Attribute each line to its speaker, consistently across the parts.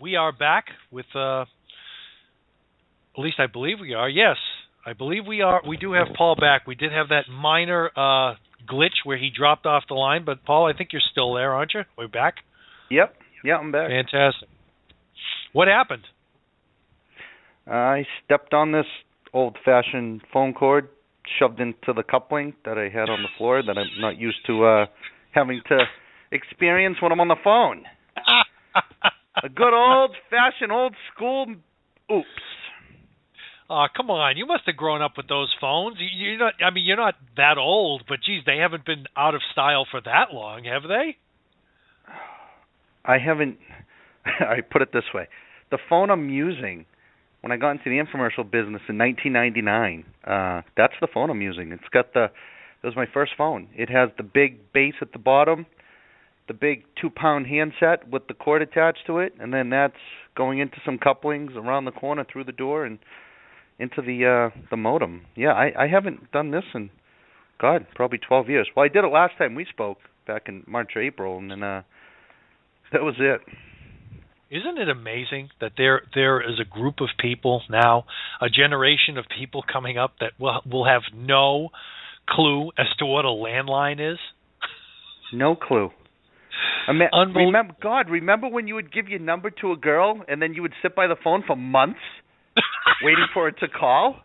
Speaker 1: We are back with, at least I believe we are. Yes, I believe we are. We do have Paul back. We did have that minor glitch where he dropped off the line, but Paul, I think you're still there, aren't you? We're back?
Speaker 2: Yep. Yeah, I'm back.
Speaker 1: Fantastic. What happened?
Speaker 2: I stepped on this old-fashioned phone cord shoved into the coupling that I had on the floor that I'm not used to having to experience when I'm on the phone. A good old-fashioned, old-school oops.
Speaker 1: Oh, come on. You must have grown up with those phones. You're not, I mean, you're not that old, but geez, they haven't been out of style for that long, have they?
Speaker 2: I haven't. I put it this way. The phone I'm using, when I got into the infomercial business in 1999, that's the phone I'm using. It's got it was my first phone. It has the big base at the bottom, the big 2-pound handset with the cord attached to it, and then that's going into some couplings around the corner through the door and into the modem. Yeah, I haven't done this in, God, probably 12 years. Well, I did it last time we spoke back in March or April, and then that was it.
Speaker 1: Isn't it amazing that there is a group of people now, a generation of people coming up that will have no clue as to what a landline is?
Speaker 2: No clue. Remember when you would give your number to a girl and then you would sit by the phone for months waiting for it to call?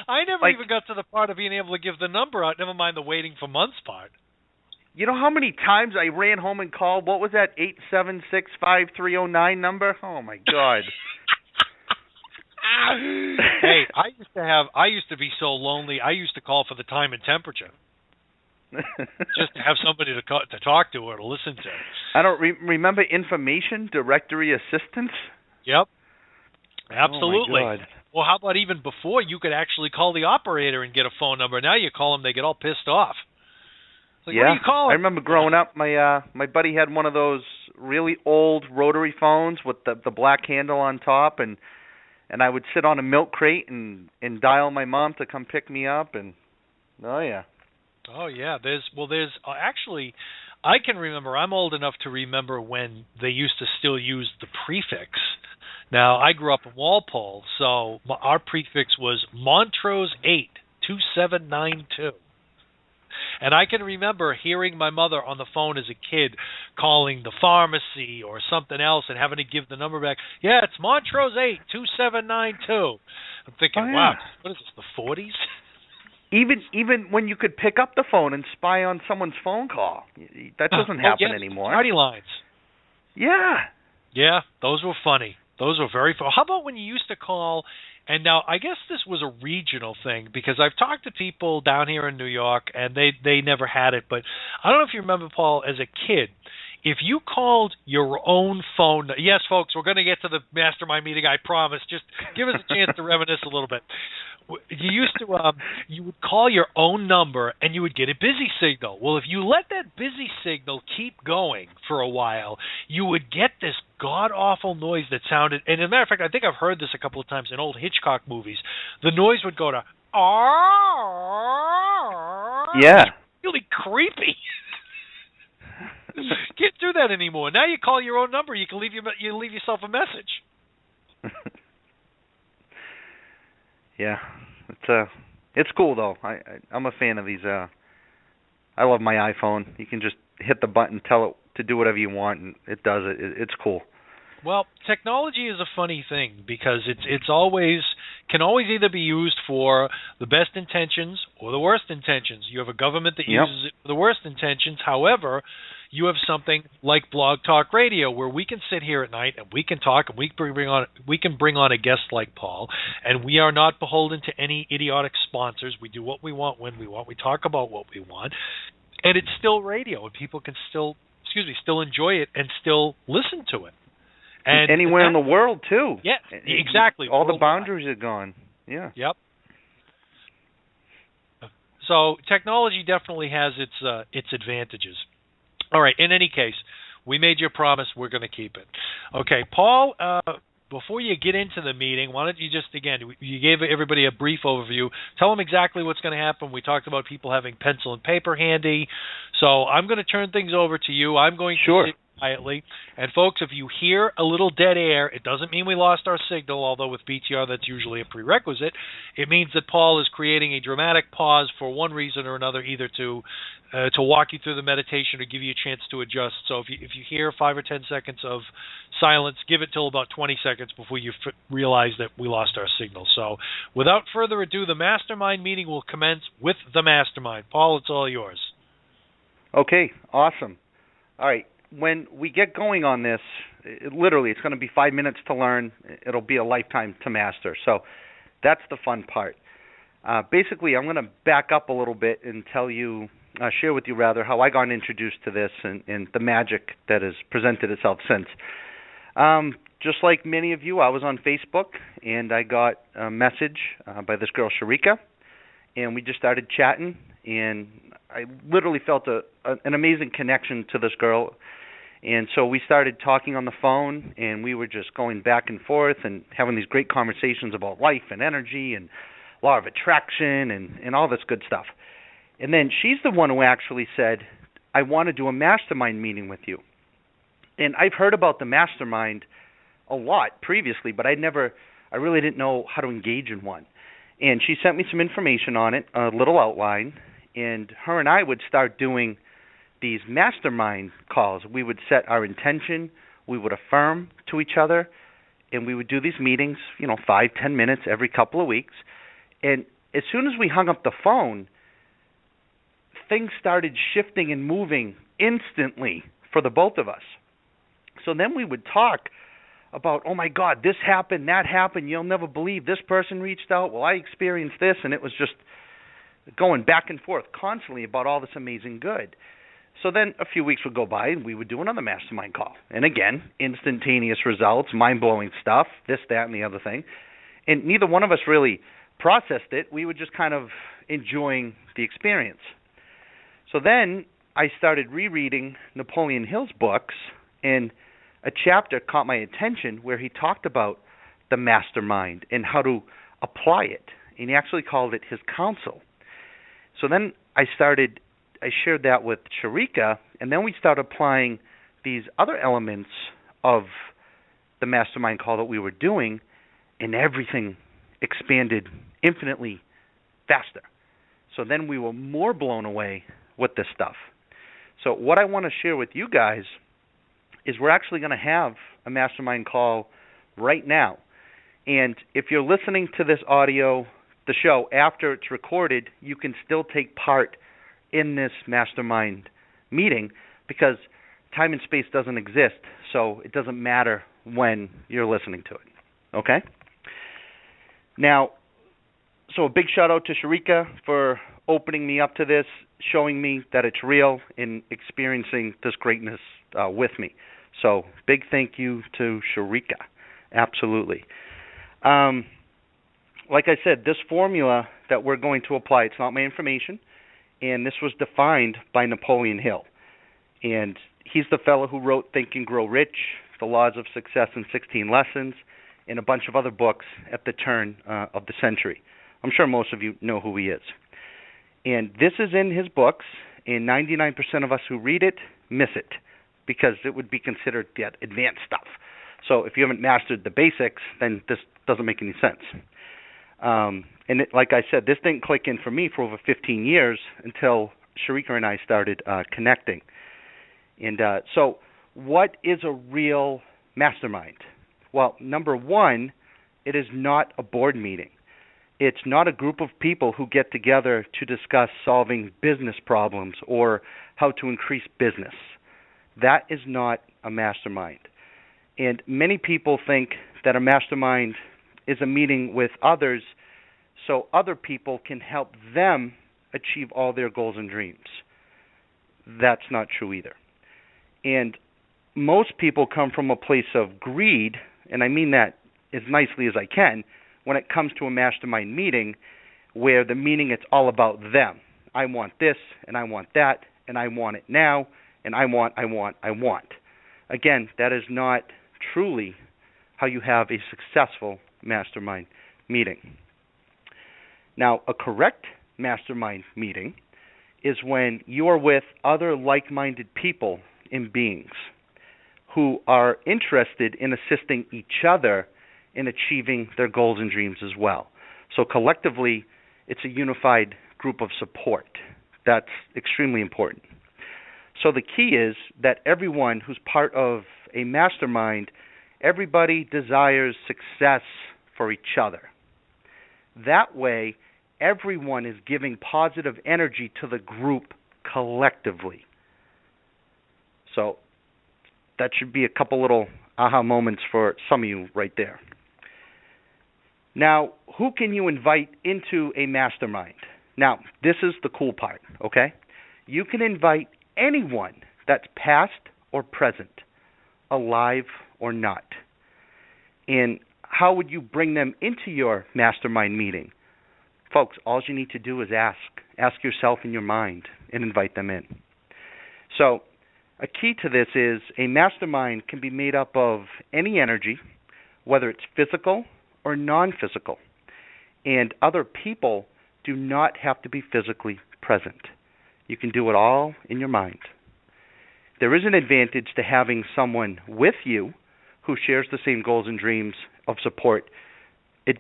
Speaker 1: I never even got to the part of being able to give the number out, never mind the waiting for months part.
Speaker 2: You know how many times I ran home and called, what was that, 876-5309 number? Oh, my God.
Speaker 1: Hey, I used to be so lonely, I used to call for the time and temperature. Just to have somebody to talk to or to listen to.
Speaker 2: I don't remember information directory assistance?
Speaker 1: Yep. Absolutely.
Speaker 2: Oh my God.
Speaker 1: Well, how about even before you could actually call the operator and get a phone number? Now you call them, they get all pissed off. Like,
Speaker 2: yeah,
Speaker 1: what are you calling?
Speaker 2: I remember growing up, my buddy had one of those really old rotary phones with the black handle on top, and I would sit on a milk crate and dial my mom to come pick me up, and oh yeah.
Speaker 1: There's actually, I can remember, I'm old enough to remember when they used to still use the prefix. Now, I grew up in Walpole, so our prefix was Montrose 8 2792. And I can remember hearing my mother on the phone as a kid calling the pharmacy or something else and having to give the number back. Yeah, it's Montrose 8 2792. I'm thinking, wow, what is this, the 40s?
Speaker 2: Even when you could pick up the phone and spy on someone's phone call, that doesn't happen anymore.
Speaker 1: Party lines.
Speaker 2: Yeah.
Speaker 1: Yeah, those were funny. Those were very fun. How about when you used to call, and now I guess this was a regional thing because I've talked to people down here in New York and they never had it, but I don't know if you remember, Paul, as a kid, if you called your own phone, yes, folks, we're going to get to the mastermind meeting, I promise. Just give us a chance to reminisce a little bit. You used to, you would call your own number and you would get a busy signal. Well, if you let that busy signal keep going for a while, you would get this god-awful noise that sounded, and as a matter of fact, I think I've heard this a couple of times in old Hitchcock movies. The noise would go to,
Speaker 2: yeah.
Speaker 1: It's really creepy. Can't do that anymore. Now you call your own number. You can leave yourself a message.
Speaker 2: Yeah, it's cool though. I'm a fan of these. I love my iPhone. You can just hit the button, tell it to do whatever you want, and it does it. It's cool. Well,
Speaker 1: technology is a funny thing because it's always can always either be used for the best intentions or the worst intentions. You have a government that uses it for the worst intentions. However, you have something like Blog Talk Radio where we can sit here at night and we can talk and we can bring on a guest like Paul, and we are not beholden to any idiotic sponsors. We do what we want when we want. We talk about what we want, and it's still radio, and people can still enjoy it and still listen to it. And
Speaker 2: anywhere in the world too.
Speaker 1: Yeah, exactly.
Speaker 2: All the boundaries are gone. Yeah.
Speaker 1: Yep. So technology definitely has its advantages. All right. In any case, we made you a promise. We're going to keep it. Okay, Paul. Before you get into the meeting, why don't you just, again, you gave everybody a brief overview. Tell them exactly what's going to happen. We talked about people having pencil and paper handy. So I'm going to turn things over to you. I'm going to sit quietly. And folks, if you hear a little dead air, it doesn't mean we lost our signal, although with BTR that's usually a prerequisite. It means that Paul is creating a dramatic pause for one reason or another, either to walk you through the meditation or give you a chance to adjust. So if you hear 5 or 10 seconds of silence, give it till about 20 seconds before you realize that we lost our signal. So without further ado, the mastermind meeting will commence with the mastermind. Paul, it's all yours.
Speaker 2: Okay, awesome. All right, when we get going on this, literally it's going to be 5 minutes to learn. It'll be a lifetime to master. So that's the fun part. Basically, I'm going to back up a little bit and share with you rather how I got introduced to this and the magic that has presented itself since. Just like many of you, I was on Facebook and I got a message by this girl Sharika, and we just started chatting, and I literally felt an amazing connection to this girl. And so we started talking on the phone, and we were just going back and forth and having these great conversations about life and energy and law of attraction and all this good stuff. And then she's the one who actually said, I want to do a mastermind meeting with you. And I've heard about the mastermind a lot previously, but I really didn't know how to engage in one. And she sent me some information on it, a little outline, and her and I would start doing these mastermind calls. We would set our intention, we would affirm to each other, and we would do these meetings, 5-10 minutes every couple of weeks. And as soon as we hung up the phone, things started shifting and moving instantly for the both of us. So then we would talk about, oh my God, this happened, that happened, you'll never believe this person reached out, well, I experienced this, and it was just going back and forth constantly about all this amazing good. So then a few weeks would go by, and we would do another mastermind call. And again, instantaneous results, mind-blowing stuff, this, that, and the other thing. And neither one of us really processed it. We were just kind of enjoying the experience. So then I started rereading Napoleon Hill's books, and a chapter caught my attention where he talked about the mastermind and how to apply it. And he actually called it his counsel. So then I shared that with Sharika, and then we started applying these other elements of the mastermind call that we were doing, and everything expanded infinitely faster. So then we were more blown away with this stuff. So what I want to share with you guys is we're actually going to have a mastermind call right now. And if you're listening to this audio, the show, after it's recorded, you can still take part in this mastermind meeting because time and space doesn't exist, so it doesn't matter when you're listening to it. Okay? Now, so a big shout out to Sharika for opening me up to this, showing me that it's real, and experiencing this greatness with me. So big thank you to Sharika. Absolutely. Like I said, this formula that we're going to apply, it's not my information, and this was defined by Napoleon Hill. And he's the fellow who wrote Think and Grow Rich, The Laws of Success in 16 Lessons, and a bunch of other books at the turn of the century. I'm sure most of you know who he is. And this is in his books, and 99% of us who read it miss it because it would be considered that advanced stuff. So if you haven't mastered the basics, then this doesn't make any sense. Like I said, this didn't click in for me for over 15 years until Sharika and I started connecting. And so what is a real mastermind? Well, number one, it is not a board meeting. It's not a group of people who get together to discuss solving business problems or how to increase business. That is not a mastermind. And many people think that a mastermind is a meeting with others so other people can help them achieve all their goals and dreams. That's not true either. And most people come from a place of greed, and I mean that as nicely as I can, when it comes to a mastermind meeting where the meeting, it's all about them. I want this, and I want that, and I want it now, and I want. Again, that is not truly how you have a successful mastermind meeting. Now, a correct mastermind meeting is when you are with other like-minded people and beings. who are interested in assisting each other in achieving their goals and dreams as well. So collectively, it's a unified group of support. That's extremely important. So the key is that everyone who's part of a mastermind, everybody desires success for each other. That way, everyone is giving positive energy to the group collectively. So that should be a couple little aha moments for some of you right there. Now, who can you invite into a mastermind? Now, this is the cool part, okay? You can invite anyone that's past or present, alive or not. And how would you bring them into your mastermind meeting? Folks, all you need to do is ask. Ask yourself in your mind and invite them in. So, a key to this is a mastermind can be made up of any energy, whether it's physical or non-physical. And other people do not have to be physically present. You can do it all in your mind. There is an advantage to having someone with you who shares the same goals and dreams of support,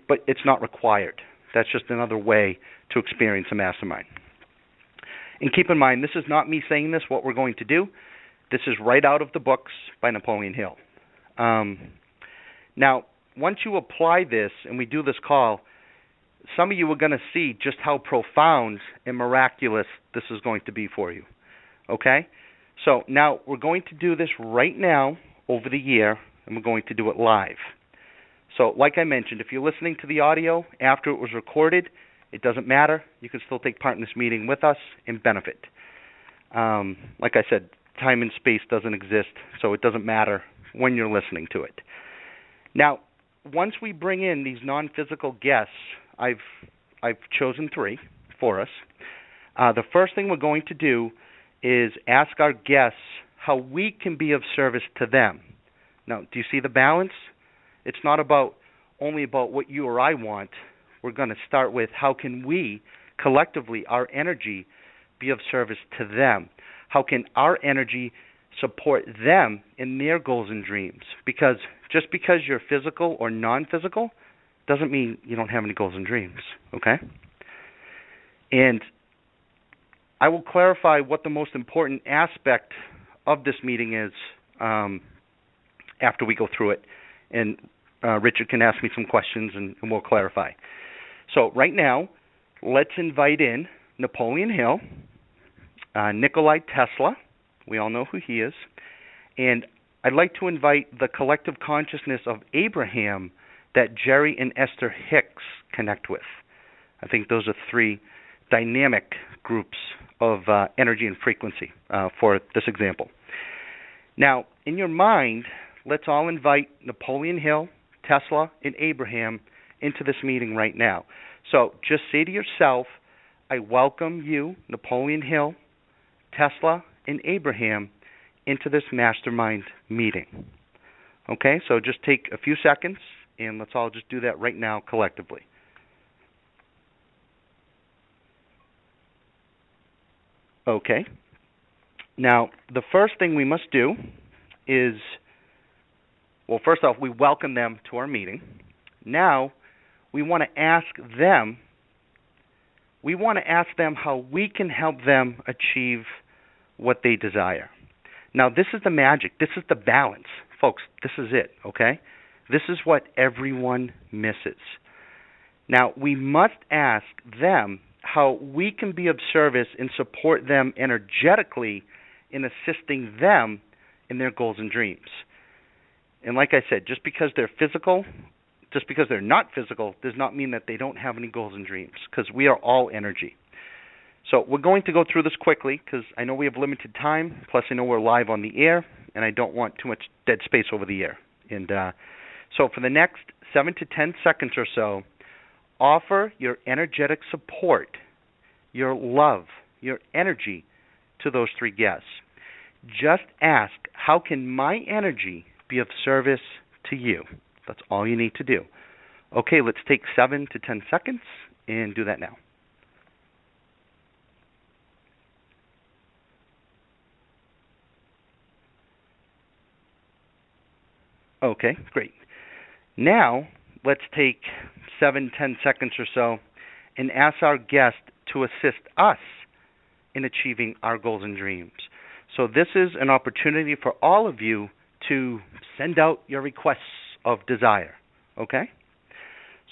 Speaker 2: but it's not required. That's just another way to experience a mastermind. And keep in mind, this is not me saying this, what we're going to do. This is right out of the books by Napoleon Hill. Now, once you apply this and we do this call, some of you are going to see just how profound and miraculous this is going to be for you. Okay? So now we're going to do this right now over the year, and we're going to do it live. So like I mentioned, if you're listening to the audio after it was recorded, it doesn't matter. You can still take part in this meeting with us and benefit. Like I said, time and space doesn't exist, so it doesn't matter when you're listening to it. Now, once we bring in these non-physical guests, I've chosen 3 for us. The first thing we're going to do is ask our guests how we can be of service to them. Now, do you see the balance? It's not only about what you or I want. We're going to start with how can we, collectively, our energy, be of service to them? How can our energy support them in their goals and dreams? Because just because you're physical or non-physical doesn't mean you don't have any goals and dreams, okay? And I will clarify what the most important aspect of this meeting is after we go through it. And Richard can ask me some questions and we'll clarify. So right now, let's invite in Napoleon Hill, Nikola Tesla. We all know who he is. And I'd like to invite the collective consciousness of Abraham that Jerry and Esther Hicks connect with. I think those are 3 dynamic groups of energy and frequency for this example. Now, in your mind, let's all invite Napoleon Hill, Tesla, and Abraham into this meeting right now. So just say to yourself, I welcome you, Napoleon Hill, Tesla, and Abraham, into this mastermind meeting. Okay, so just take a few seconds, and let's all just do that right now collectively. Okay. Now, the first thing we must do is, well, first off, we welcome them to our meeting. Now, we want to ask them how we can help them achieve what they desire. Now, this is the magic. This is the balance. Folks, this is it, okay? This is what everyone misses. Now, we must ask them how we can be of service and support them energetically in assisting them in their goals and dreams. And like I said, just because they're not physical, does not mean that they don't have any goals and dreams, because we are all energy. So we're going to go through this quickly, because I know we have limited time, plus I know we're live on the air, and I don't want too much dead space over the air. And so for the next 7 to 10 seconds or so, offer your energetic support, your love, your energy to those 3 guests. Just ask, how can my energy be of service to you? That's all you need to do. Okay, let's take 7 to 10 seconds and do that now. Okay, great. Now, let's take 7-10 seconds or so and ask our guest to assist us in achieving our goals and dreams. So this is an opportunity for all of you to send out your requests of desire, okay?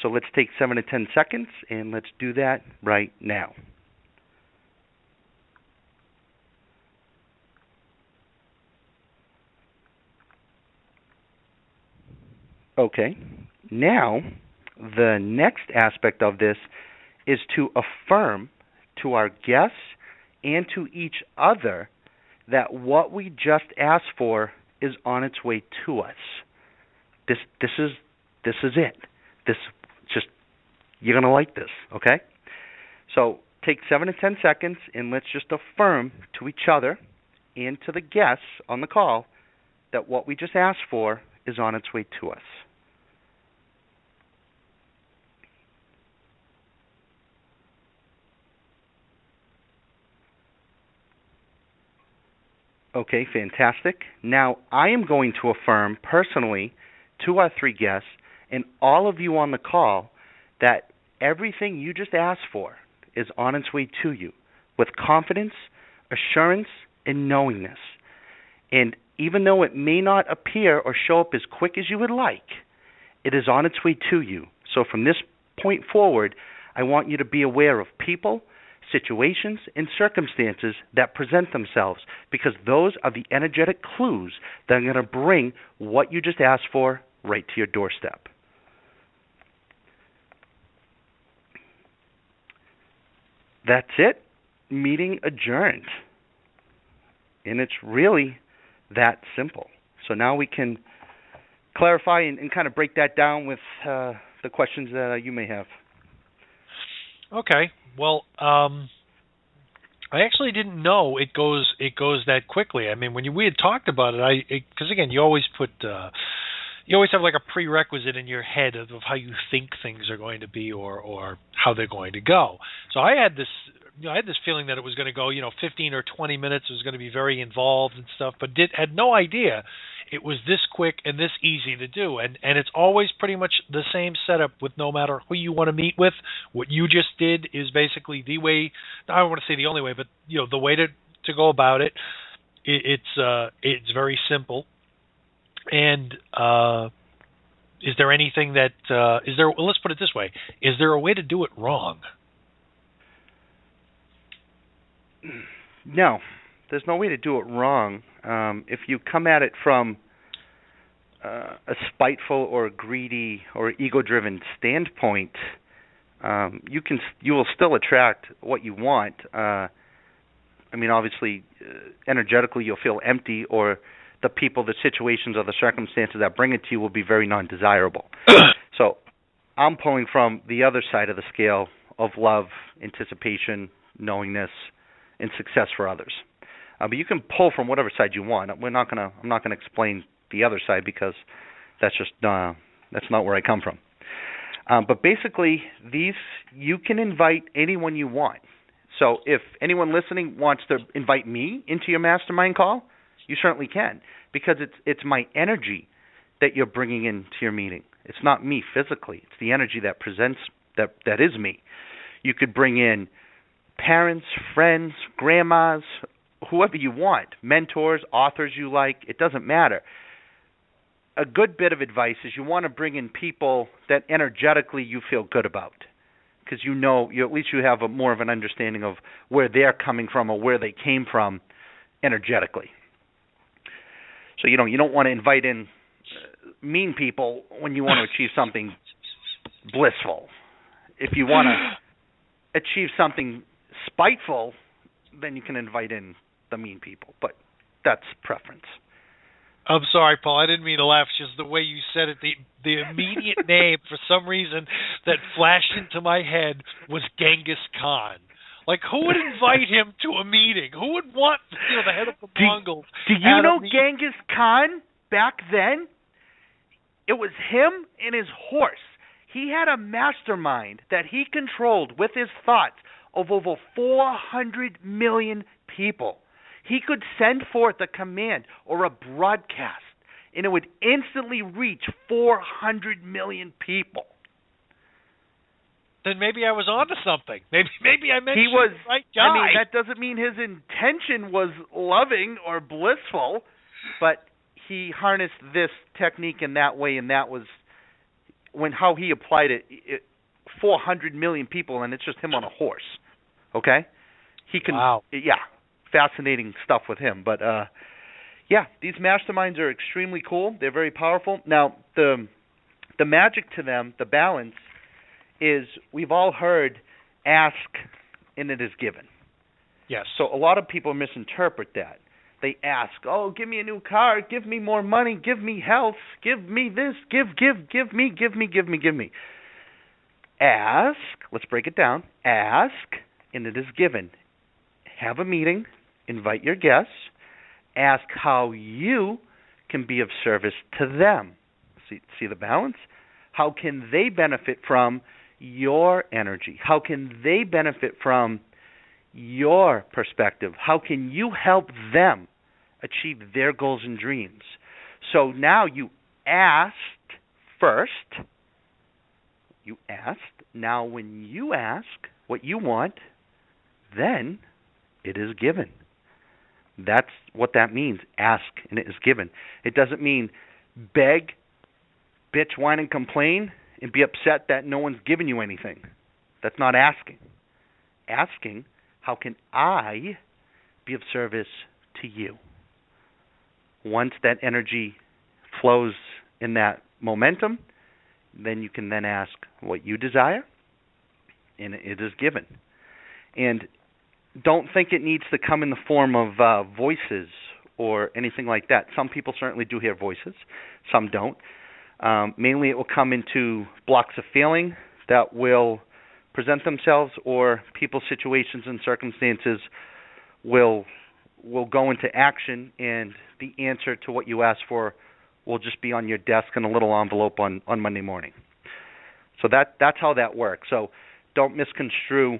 Speaker 2: So let's take 7 to 10 seconds, and let's do that right now. Okay, now the next aspect of this is to affirm to our guests and to each other that what we just asked for is on its way to us. This is it. This just you're gonna like this, okay? So take 7 to 10 seconds and let's just affirm to each other and to the guests on the call that what we just asked for is on its way to us. Okay, fantastic. Now, I am going to affirm personally to our three guests and all of you on the call that everything you just asked for is on its way to you with confidence, assurance, and knowingness. And even though it may not appear or show up as quick as you would like, it is on its way to you. So from this point forward, I want you to be aware of people, situations, and circumstances that present themselves, because those are the energetic clues that are going to bring what you just asked for right to your doorstep. That's it. Meeting adjourned. And it's really that simple. So now we can clarify and kind of break that down with the questions that you may have.
Speaker 1: Okay. Well, I actually didn't know it goes that quickly. I mean, when we had talked about it, because again, you always have like a prerequisite in your head of how you think things are going to be or how they're going to go. So I had this feeling that it was going to go, 15 or 20 minutes. It was going to be very involved and stuff, but had no idea it was this quick and this easy to do. And it's always pretty much the same setup with no matter who you want to meet with. What you just did is basically the way, I don't want to say the only way, but the way to go about it. It's very simple. And is there anything that well, let's put it this way: is there a way to do it wrong?
Speaker 2: No, there's no way to do it wrong. If you come at it from a spiteful or greedy or ego-driven standpoint, you will still attract what you want. I mean, obviously, energetically, you'll feel empty, or the people, the situations, or the circumstances that bring it to you will be very non-desirable. So I'm pulling from the other side of the scale of love, anticipation, knowingness, and success for others. But you can pull from whatever side you want. I'm not gonna explain the other side because that's just that's not where I come from. But basically, you can invite anyone you want. So if anyone listening wants to invite me into your mastermind call, you certainly can, because it's my energy that you're bringing into your meeting. It's not me physically. It's the energy that presents that is me. You could bring in parents, friends, grandmas, whoever you want, mentors, authors you like. It doesn't matter. A good bit of advice is you want to bring in people that energetically you feel good about, because at least you have more of an understanding of where they're coming from or where they came from energetically. So you don't want to invite in mean people when you want to achieve something blissful. If you want to achieve something spiteful, then you can invite in the mean people. But that's preference.
Speaker 1: I'm sorry, Paul. I didn't mean to laugh. It's just the way you said it. The immediate name, for some reason, that flashed into my head was Genghis Khan. Like, who would invite him to a meeting? Who would want the head of the Mongols?
Speaker 2: Do you know Genghis Khan back then? It was him and his horse. He had a mastermind that he controlled with his thoughts of over 400 million people. He could send forth a command or a broadcast and it would instantly reach 400 million people.
Speaker 1: Then maybe I was onto something. Maybe I mentioned the right guy.
Speaker 2: I mean, that doesn't mean his intention was loving or blissful, but he harnessed this technique in that way, and that was how he applied it. 400 million people, and it's just him on a horse. Okay, he can.
Speaker 1: Wow.
Speaker 2: Yeah, fascinating stuff with him. But yeah, these masterminds are extremely cool. They're very powerful. Now, the magic to them, the balance, is we've all heard ask and it is given.
Speaker 1: Yes.
Speaker 2: So a lot of people misinterpret that. They ask, oh, give me a new car, give me more money, give me health, give me this, give me. Ask, let's break it down. Ask and it is given. Have a meeting, invite your guests, ask how you can be of service to them. See the balance? How can they benefit from your energy? How can they benefit from your perspective? How can you help them achieve their goals and dreams? So now you asked first. You asked. Now when you ask what you want, then it is given. That's what that means. Ask and it is given. It doesn't mean beg, bitch, whine, and complain and be upset that no one's giving you anything. That's not asking. Asking, how can I be of service to you? Once that energy flows in that momentum, then you can then ask what you desire, and it is given. And don't think it needs to come in the form of voices or anything like that. Some people certainly do hear voices. Some don't. Mainly it will come into blocks of feeling that will present themselves, or people's situations and circumstances will go into action, and the answer to what you asked for will just be on your desk in a little envelope on Monday morning. So that's how that works. So don't misconstrue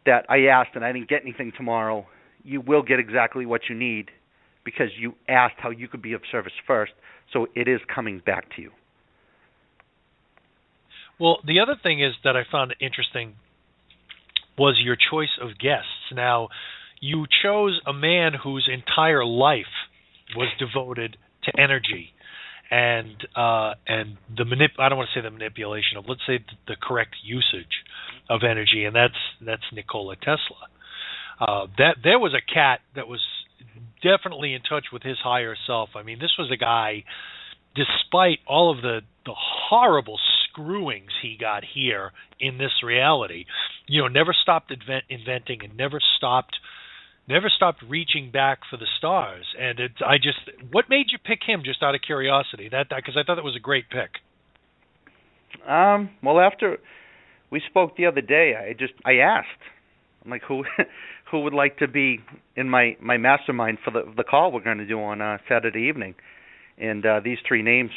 Speaker 2: that I asked and I didn't get anything tomorrow. You will get exactly what you need because you asked how you could be of service first, so it is coming back to you.
Speaker 1: Well, the other thing is that I found interesting was your choice of guests. Now, you chose a man whose entire life was devoted to energy and I don't want to say the manipulation of, let's say, the correct usage of energy, and that's Nikola Tesla. That there was a cat that was definitely in touch with his higher self. I mean, this was a guy, despite all of the horrible screwings he got here in this reality, never stopped inventing and never stopped reaching back for the stars. And what made you pick him, just out of curiosity? Because I thought that was a great pick.
Speaker 2: Well, after we spoke the other day, I asked, I'm like, who would like to be in my mastermind for the call we're going to do on Saturday evening? And these three names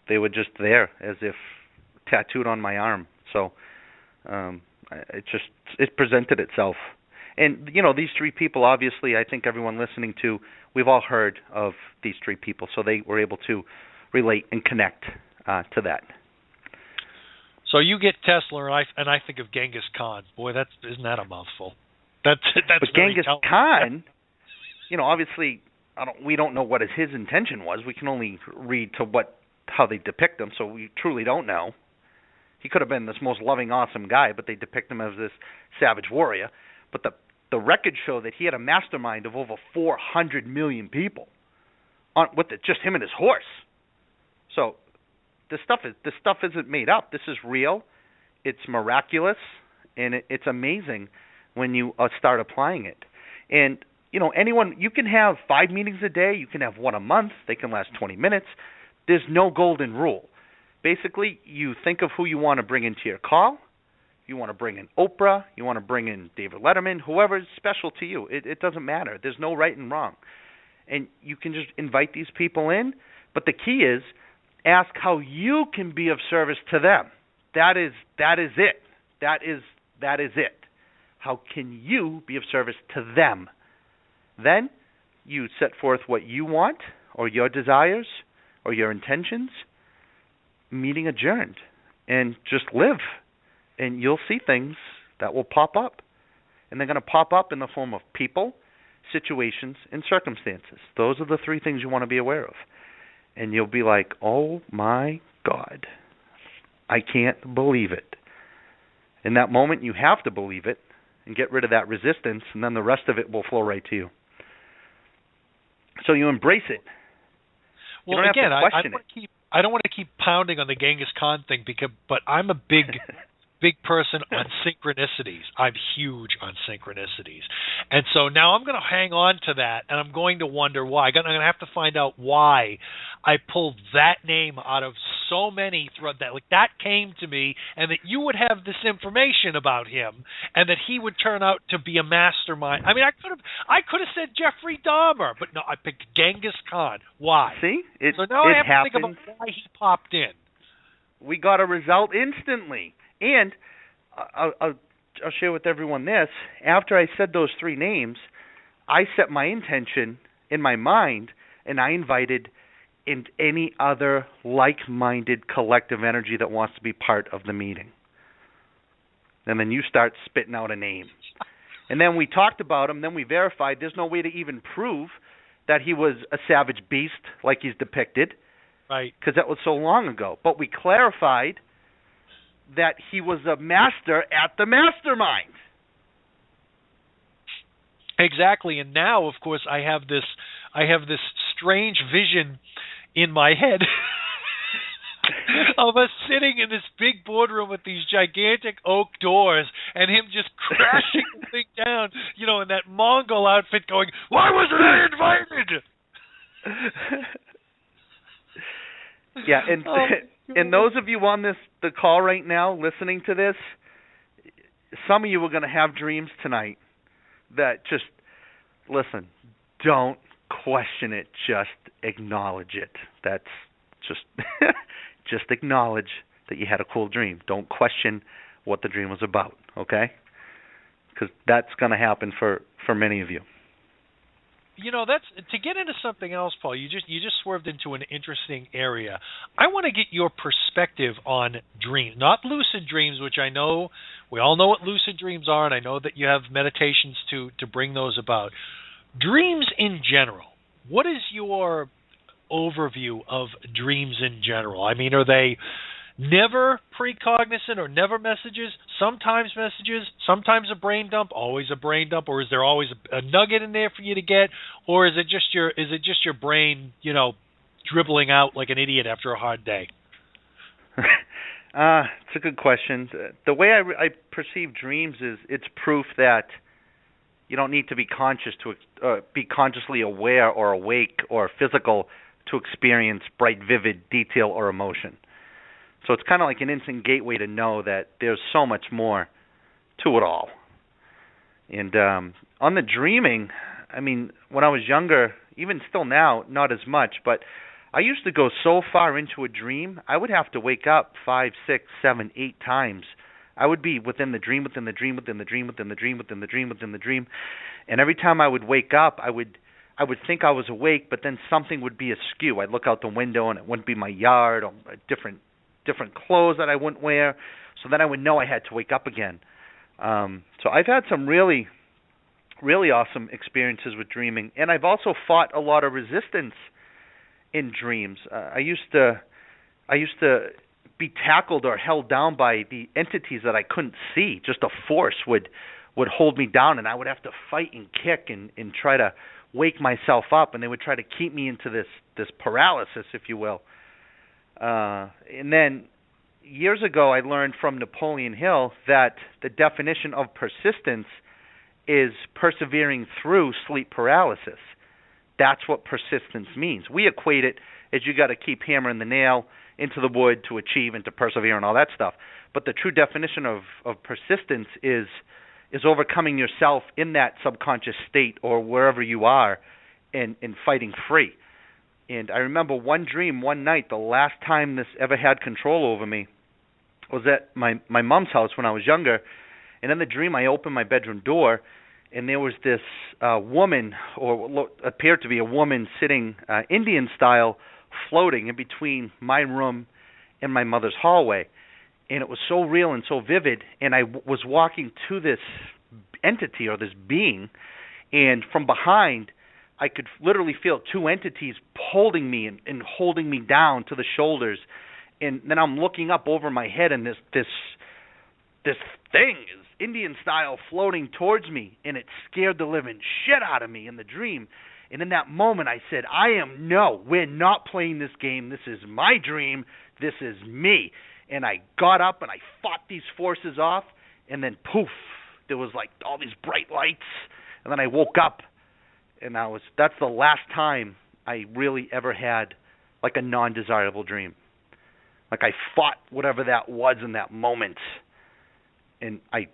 Speaker 2: they were just there as if tattooed on my arm. So it presented itself. And, these three people, obviously, I think everyone listening to, we've all heard of these three people, so they were able to relate and connect to that.
Speaker 1: So you get Tesla, and I think of Genghis Khan. Boy, isn't that a mouthful? That's
Speaker 2: but Genghis Khan, obviously, we don't know what his intention was. We can only read to how they depict him, so we truly don't know. He could have been this most loving, awesome guy, but they depict him as this savage warrior. But the records show that he had a mastermind of over 400 million people, with just him and his horse. So this stuff isn't made up. This is real. It's miraculous, and it's amazing when you start applying it. And anyone, you can have 5 meetings a day. You can have one a month. They can last 20 minutes. There's no golden rule. Basically, you think of who you want to bring into your call. You want to bring in Oprah. You want to bring in David Letterman. Whoever is special to you. It doesn't matter. There's no right and wrong. And you can just invite these people in. But the key is, ask how you can be of service to them. That is it. That is it. How can you be of service to them? Then you set forth what you want or your desires, or your intentions, meeting adjourned. And just live. And you'll see things that will pop up. And they're going to pop up in the form of people, situations, and circumstances. Those are the three things you want to be aware of. And you'll be like, oh my God, I can't believe it. In that moment, you have to believe it and get rid of that resistance, and then the rest of it will flow right to you. So you embrace it.
Speaker 1: Well, again, I don't want to keep pounding on the Genghis Khan thing, but I'm a big person on synchronicities. I'm huge on synchronicities. And so now I'm going to hang on to that, and I'm going to wonder why. I'm going to have to find out why I pulled that name out of so many threads. That came to me, and that you would have this information about him, and that he would turn out to be a mastermind. I mean, I could have said Jeffrey Dahmer, but no, I picked Genghis Khan. Why?
Speaker 2: See?
Speaker 1: So now I have
Speaker 2: happens.
Speaker 1: to think about why he popped in.
Speaker 2: We got a result instantly. And I'll share with everyone this. After I said those three names, I set my intention in my mind, and I invited in any other like-minded collective energy that wants to be part of the meeting. And then you start spitting out a name. And then we talked about him, then we verified there's no way to even prove that he was a savage beast like he's depicted.
Speaker 1: Right.
Speaker 2: Because that was so long ago. But we clarified that he was a master at the mastermind.
Speaker 1: Exactly, and now, of course, I have this strange vision in my head of us sitting in this big boardroom with these gigantic oak doors, and him just crashing the thing down, in that Mongol outfit, going, "Why wasn't I invited?"
Speaker 2: Yeah, and those of you on the call right now listening to this, some of you are going to have dreams tonight that just, listen, don't question it, just acknowledge it. That's just acknowledge that you had a cool dream. Don't question what the dream was about, okay? Because that's going to happen for many of you.
Speaker 1: That's to get into something else, Paul. You just swerved into an interesting area. I want to get your perspective on dreams, not lucid dreams, which I know we all know what lucid dreams are, and I know that you have meditations to bring those about. Dreams in general. What is your overview of dreams in general? I mean, are they never precognizant or never messages, sometimes a brain dump, always a brain dump, or is there always a nugget in there for you to get, or is it just your brain, dribbling out like an idiot after a hard day?
Speaker 2: It's a good question. The way I perceive dreams is it's proof that you don't need to be conscious to be consciously aware or awake or physical to experience bright, vivid detail or emotion. So it's kind of like an instant gateway to know that there's so much more to it all. And on the dreaming, I mean, when I was younger, even still now, not as much, but I used to go so far into a dream, I would have to wake up 5, 6, 7, 8 times. I would be within the dream, within the dream, within the dream, within the dream, within the dream, within the dream. And every time I would wake up, I would think I was awake, but then something would be askew. I'd look out the window, and it wouldn't be my yard or a different clothes that I wouldn't wear, so then I would know I had to wake up again. So I've had some really, really awesome experiences with dreaming, and I've also fought a lot of resistance in dreams. I used to be tackled or held down by the entities that I couldn't see. Just a force would hold me down, and I would have to fight and kick and try to wake myself up, and they would try to keep me into this paralysis, if you will. And then years ago, I learned from Napoleon Hill that the definition of persistence is persevering through sleep paralysis. That's what persistence means. We equate it as you got to keep hammering the nail into the wood to achieve and to persevere and all that stuff. But the true definition of persistence is overcoming yourself in that subconscious state or wherever you are and fighting free. And I remember one dream, one night, the last time this ever had control over me was at my mom's house when I was younger. And in the dream, I opened my bedroom door, and there was this woman, or what appeared to be a woman, sitting Indian style, floating in between my room and my mother's hallway. And it was so real and so vivid, and I was walking to this entity or this being, and from behind I could literally feel two entities holding me and holding me down to the shoulders. And then I'm looking up over my head, and this thing is Indian style floating towards me, and it scared the living shit out of me in the dream. And in that moment I said, we're not playing this game. This is my dream. This is me. And I got up and I fought these forces off, and then poof, there was like all these bright lights, and then I woke up, and that's the last time I really ever had like a non-desirable dream. Like I fought whatever that was in that moment, and I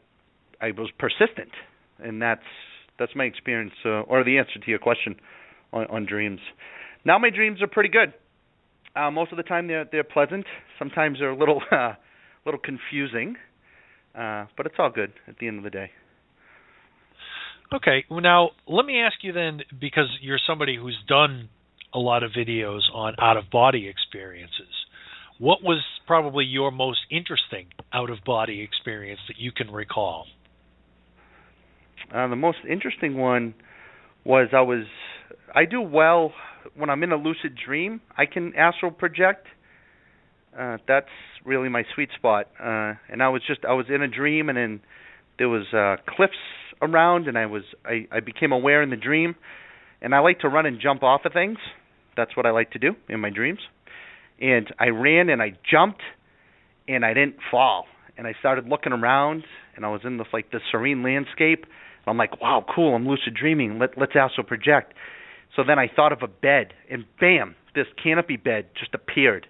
Speaker 2: was persistent, and that's my experience, or the answer to your question on dreams. Now my dreams are pretty good. Most of the time they're pleasant. Sometimes they're a little confusing, but it's all good at the end of the day.
Speaker 1: Okay, well, now let me ask you then, because you're somebody who's done a lot of videos on out-of-body experiences, what was probably your most interesting out-of-body experience that you can recall?
Speaker 2: The most interesting one was I do well when I'm in a lucid dream. I can astral project. That's really my sweet spot. And I was in a dream, and then there was cliffs around, and I became aware in the dream. And I like to run and jump off of things. That's what I like to do in my dreams. And I ran and I jumped, and I didn't fall. And I started looking around, and I was in this serene landscape. I'm like, wow, cool, I'm lucid dreaming. Let's astral project. So then I thought of a bed, and bam, this canopy bed just appeared.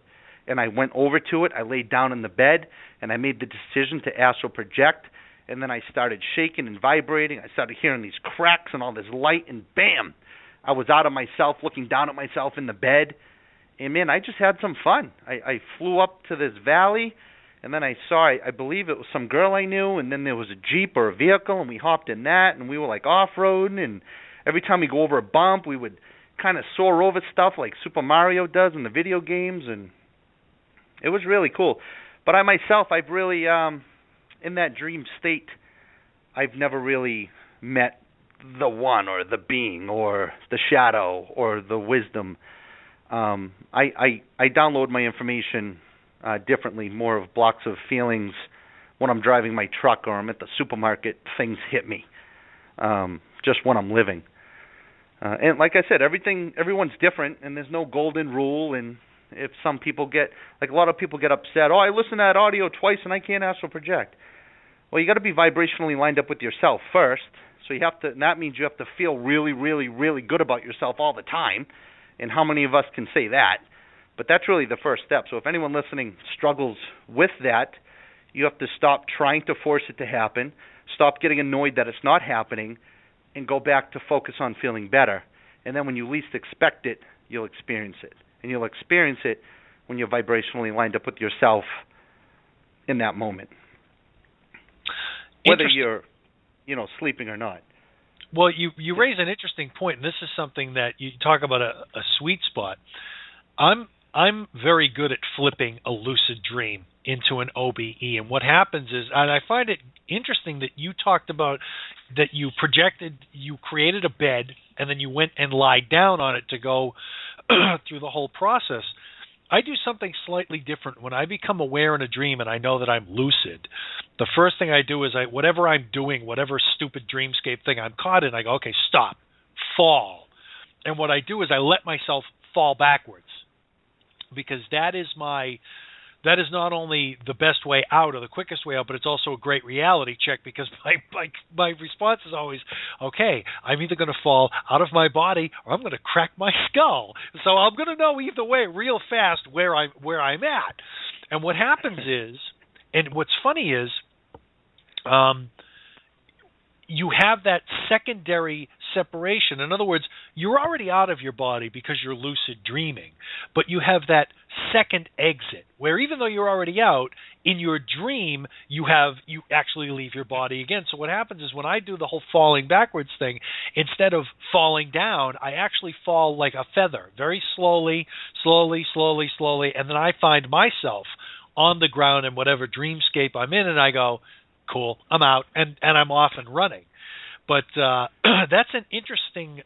Speaker 2: And I went over to it, I laid down in the bed, and I made the decision to astral project. And then I started shaking and vibrating. I started hearing these cracks and all this light, and bam, I was out of myself, looking down at myself in the bed. And man, I just had some fun. I flew up to this valley, and then I saw, I believe it was some girl I knew, and then there was a Jeep or a vehicle, and we hopped in that, and we were like off-roading, and every time we go over a bump, we would kind of soar over stuff like Super Mario does in the video games, and it was really cool. But I myself, I've really, in that dream state, I've never really met the one or the being or the shadow or the wisdom. I download my information differently, more of blocks of feelings when I'm driving my truck or I'm at the supermarket. Things hit me just when I'm living. And like I said, everyone's different, and there's no golden rule. And if some people get, like a lot of people get upset, I listened to that audio twice and I can't astral project. Well, you got to be vibrationally lined up with yourself first. So you have to, and that means you have to feel really, really, really good about yourself all the time. And how many of us can say that? But that's really the first step. So if anyone listening struggles with that, you have to stop trying to force it to happen, stop getting annoyed that it's not happening, and go back to focus on feeling better. And then when you least expect it, you'll experience it. And you'll experience it when you're vibrationally lined up with yourself in that moment, whether you're, sleeping or not.
Speaker 1: Well, you raise an interesting point, and this is something that you talk about a sweet spot. I'm very good at flipping a lucid dream into an OBE, and what happens is, and I find it interesting that you talked about that you created a bed, and then you went and lied down on it to go through the whole process. I do something slightly different. When I become aware in a dream and I know that I'm lucid, the first thing I do is whatever I'm doing, whatever stupid dreamscape thing I'm caught in, I go, okay, stop, fall. And what I do is I let myself fall backwards, because that is not only the best way out or the quickest way out, but it's also a great reality check, because my response is always, okay, I'm either going to fall out of my body or I'm going to crack my skull. So I'm going to know either way real fast where I'm at. And what happens is, and what's funny is, you have that secondary separation. In other words, you're already out of your body because you're lucid dreaming, but you have that second exit where even though you're already out, in your dream, you actually leave your body again. So what happens is when I do the whole falling backwards thing, instead of falling down, I actually fall like a feather, very slowly, and then I find myself on the ground in whatever dreamscape I'm in, and I go, cool, I'm out, and I'm off and running. But that's an interesting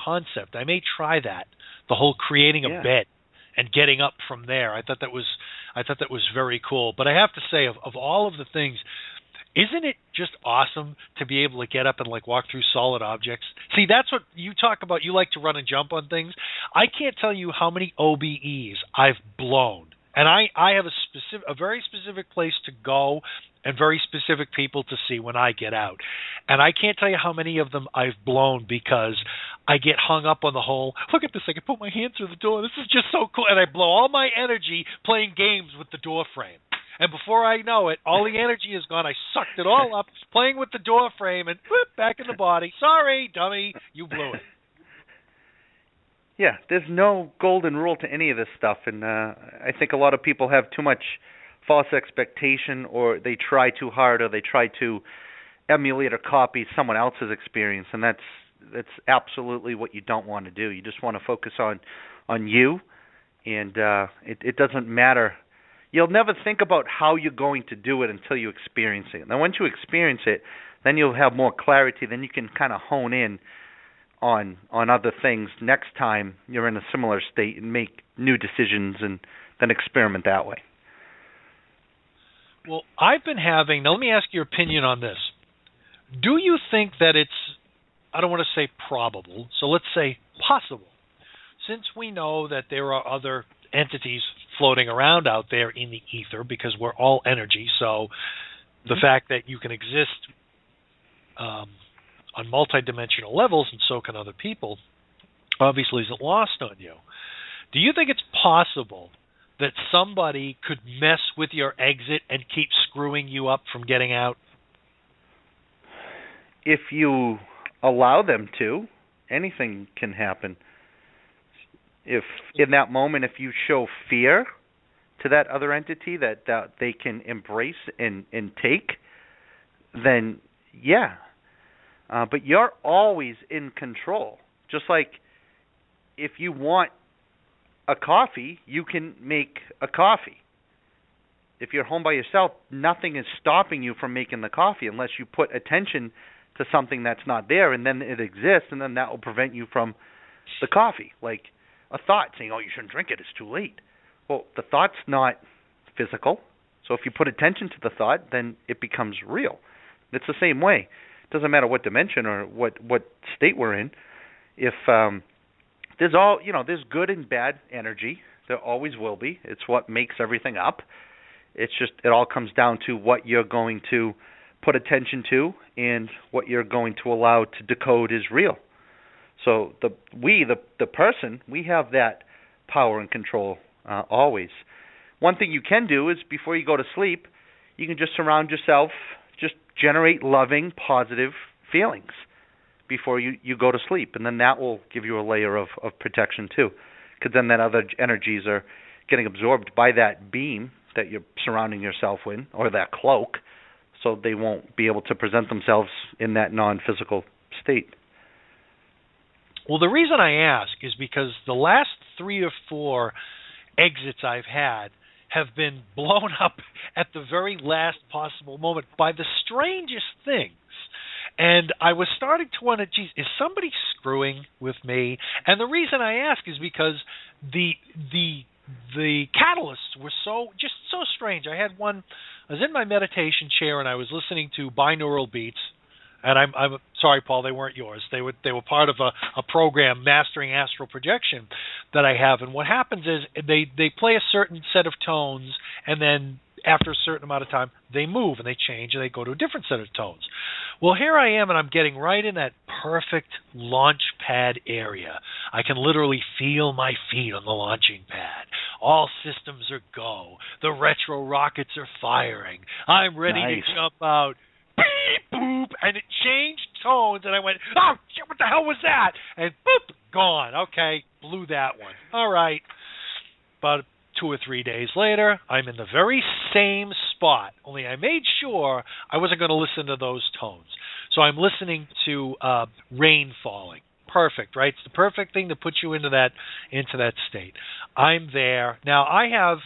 Speaker 1: concept. I may try that, the whole creating a bed and getting up from there. I thought that was very cool. But I have to say, of all of the things, isn't it just awesome to be able to get up and like walk through solid objects? See, that's what you talk about. You like to run and jump on things. I can't tell you how many OBEs I've blown. And I have a very specific place to go and very specific people to see when I get out. And I can't tell you how many of them I've blown because I get hung up on the whole, look at this, I can put my hand through the door. This is just so cool. And I blow all my energy playing games with the door frame. And before I know it, all the energy is gone. I sucked it all up playing with the door frame and whoop, back in the body. Sorry, dummy, you blew it.
Speaker 2: Yeah, there's no golden rule to any of this stuff, and I think a lot of people have too much false expectation, or they try too hard, or they try to emulate or copy someone else's experience, and that's absolutely what you don't want to do. You just want to focus on you, and it doesn't matter. You'll never think about how you're going to do it until you experience it. Now, once you experience it, then you'll have more clarity. Then you can kind of hone in on other things next time you're in a similar state and make new decisions and then experiment that way.
Speaker 1: Well, I've been having, now let me ask your opinion on this. Do you think that it's, I don't want to say probable, so let's say possible, since we know that there are other entities floating around out there in the ether because we're all energy, so the fact that you can exist on multidimensional levels, and so can other people, obviously isn't lost on you. Do you think it's possible that somebody could mess with your exit and keep screwing you up from getting out?
Speaker 2: If you allow them to, anything can happen. If in that moment, if you show fear to that other entity that they can embrace and take, then yeah. But you're always in control. Just like if you want a coffee, you can make a coffee. If you're home by yourself, nothing is stopping you from making the coffee unless you put attention to something that's not there, and then it exists, and then that will prevent you from the coffee. Like a thought saying, oh, you shouldn't drink it, it's too late. Well, the thought's not physical, so if you put attention to the thought, then it becomes real. It's the same way. It doesn't matter what dimension or what state we're in. If there's good and bad energy, there always will be. It's what makes everything up. It's just it all comes down to what you're going to put attention to and what you're going to allow to decode is real. So the person, we have that power and control always. One thing you can do is before you go to sleep, you can just surround yourself, just generate loving, positive feelings before you go to sleep, and then that will give you a layer of protection too, because then that other energies are getting absorbed by that beam that you're surrounding yourself with, or that cloak, so they won't be able to present themselves in that non-physical state.
Speaker 1: Well, the reason I ask is because the last 3 or 4 exits I've had have been blown up at the very last possible moment by the strangest things. And I was starting to wonder, geez, is somebody screwing with me? And the reason I ask is because the catalysts were so strange. I had one, I was in my meditation chair and I was listening to binaural beats. And I'm sorry, Paul, they weren't yours. They were part of a program, Mastering Astral Projection, that I have. And what happens is they play a certain set of tones, and then after a certain amount of time, they move and they change and they go to a different set of tones. Well, here I am, and I'm getting right in that perfect launch pad area. I can literally feel my feet on the launching pad. All systems are go. The retro rockets are firing. I'm ready to jump out. Beep, boop, and it changed tones, and I went, oh, shit, what the hell was that? And boop, gone. Okay, blew that one. All right. About 2 or 3 days later, I'm in the very same spot, only I made sure I wasn't going to listen to those tones. So I'm listening to rain falling. Perfect, right? It's the perfect thing to put you into that state. I'm there. Now, I have,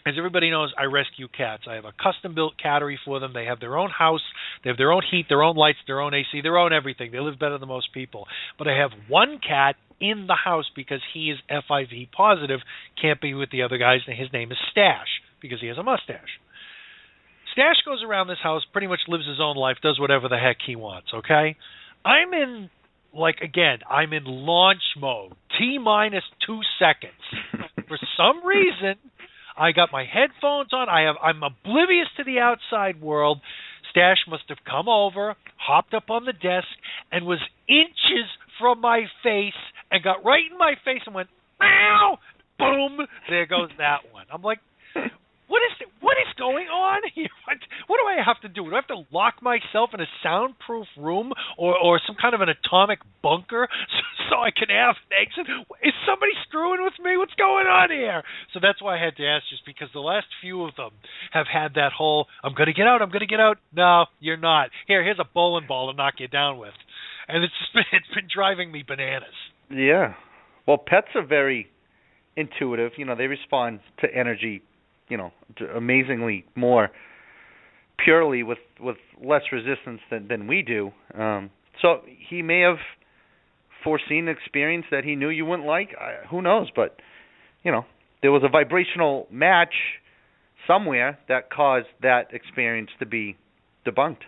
Speaker 1: as everybody knows, I rescue cats. I have a custom-built cattery for them. They have their own house. They have their own heat, their own lights, their own AC, their own everything. They live better than most people. But I have one cat in the house because he is FIV positive, can't be with the other guys, and his name is Stash because he has a mustache. Stash goes around this house, pretty much lives his own life, does whatever the heck he wants, okay? I'm in launch mode, T-minus 2 seconds. For some reason, I got my headphones on. I'm oblivious to the outside world. Stash must have come over, hopped up on the desk, and was inches from my face and got right in my face and went, meow, boom, there goes that one. I'm like, what is going on here? What do I have to do? Do I have to lock myself in a soundproof room or some kind of an atomic bunker so I can have an exit? Is somebody screwing with me? What's going on here? So that's why I had to ask, just because the last few of them have had that whole, I'm going to get out. No, you're not. Here's a bowling ball to knock you down with. And it's been driving me bananas.
Speaker 2: Yeah. Well, pets are very intuitive. They respond to energy, amazingly more purely with less resistance than we do. So he may have foreseen an experience that he knew you wouldn't like. Who knows? But, there was a vibrational match somewhere that caused that experience to be debunked.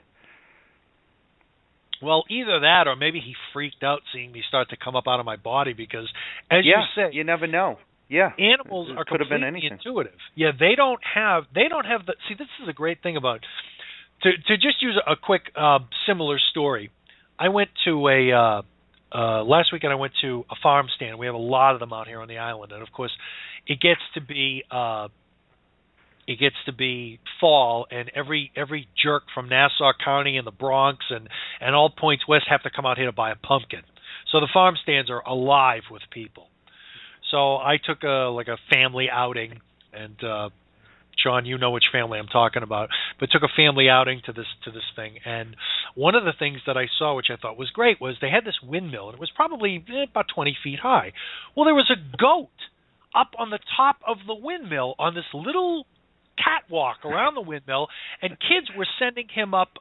Speaker 1: Well, either that or maybe he freaked out seeing me start to come up out of my body because, as you say,
Speaker 2: you never know. Yeah,
Speaker 1: animals are completely intuitive. Yeah, they don't have the. See, this is a great thing about. To just use a quick similar story. I went to last weekend. I went to a farm stand. We have a lot of them out here on the island, and of course, it gets to be fall, and every jerk from Nassau County and the Bronx and all points west have to come out here to buy a pumpkin. So the farm stands are alive with people. So I took a family outing, and Sean, you know which family I'm talking about, but took a family outing to this thing. And one of the things that I saw, which I thought was great, was they had this windmill, and it was probably about 20 feet high. Well, there was a goat up on the top of the windmill on this little catwalk around the windmill, and kids were sending him up